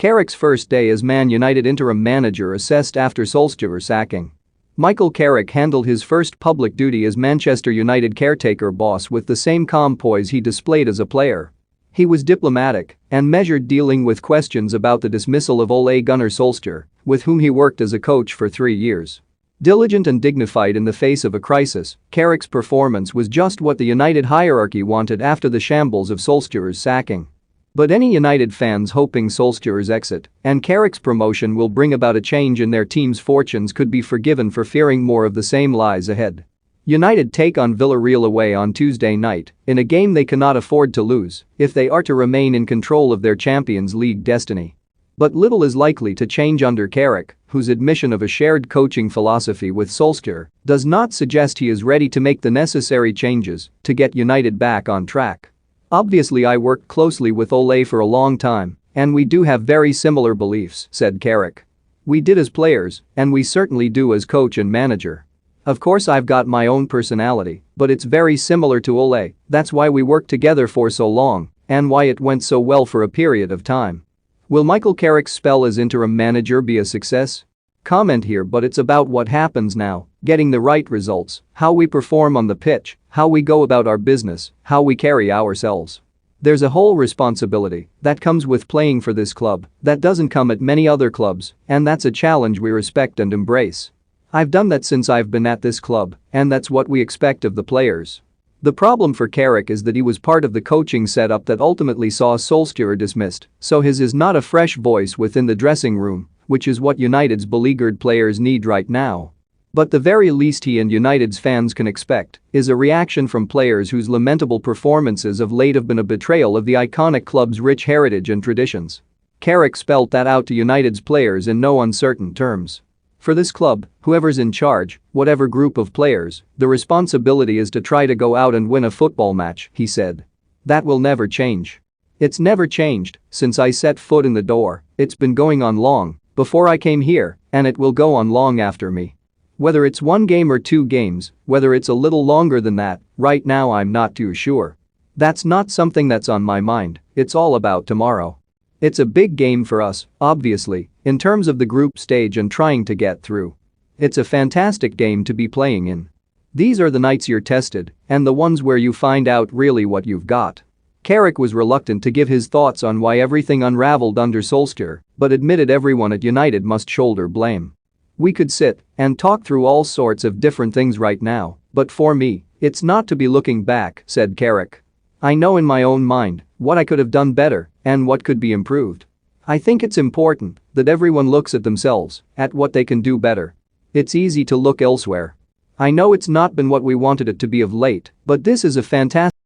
Carrick's first day as Man United interim manager assessed after Solskjaer sacking. Michael Carrick handled his first public duty as Manchester United caretaker boss with the same calm poise he displayed as a player. He was diplomatic and measured, dealing with questions about the dismissal of Ole Gunnar Solskjaer, with whom he worked as a coach for 3 years. Diligent and dignified in the face of a crisis, Carrick's performance was just what the United hierarchy wanted after the shambles of Solskjaer's sacking. But any United fans hoping Solskjaer's exit and Carrick's promotion will bring about a change in their team's fortunes could be forgiven for fearing more of the same lies ahead. United take on Villarreal away on Tuesday night in a game they cannot afford to lose if they are to remain in control of their Champions League destiny. But little is likely to change under Carrick, whose admission of a shared coaching philosophy with Solskjaer does not suggest he is ready to make the necessary changes to get United back on track. "Obviously, I worked closely with Ole for a long time, and we do have very similar beliefs," said Carrick. "We did as players, and we certainly do as coach and manager. Of course, I've got my own personality, but it's very similar to Ole. That's why we worked together for so long and why it went so well for a period of time." Will Michael Carrick's spell as interim manager be a success? Comment here, but it's about what happens now, getting the right results, how we perform on the pitch, how we go about our business, how we carry ourselves. There's a whole responsibility that comes with playing for this club that doesn't come at many other clubs, and that's a challenge we respect and embrace. I've done that since I've been at this club, and that's what we expect of the players. The problem for Carrick is that he was part of the coaching setup that ultimately saw Solskjaer dismissed, so his is not a fresh voice within the dressing room, which is what United's beleaguered players need right now. But the very least he and United's fans can expect is a reaction from players whose lamentable performances of late have been a betrayal of the iconic club's rich heritage and traditions. Carrick spelled that out to United's players in no uncertain terms. For this club, whoever's in charge, whatever group of players, the responsibility is to try to go out and win a football match, he said. That will never change. It's never changed since I set foot in the door. It's been going on long before I came here, and it will go on long after me. Whether it's 1 game or 2 games, whether it's a little longer than that, right now I'm not too sure. That's not something that's on my mind, it's all about tomorrow. It's a big game for us, obviously, in terms of the group stage and trying to get through. It's a fantastic game to be playing in. These are the nights you're tested, and the ones where you find out really what you've got. Carrick was reluctant to give his thoughts on why everything unraveled under Solskjaer, but admitted everyone at United must shoulder blame. "We could sit and talk through all sorts of different things right now, but for me, it's not to be looking back," said Carrick. "I know in my own mind what I could have done better and what could be improved. I think it's important that everyone looks at themselves, at what they can do better. It's easy to look elsewhere. I know it's not been what we wanted it to be of late, but this is a fantastic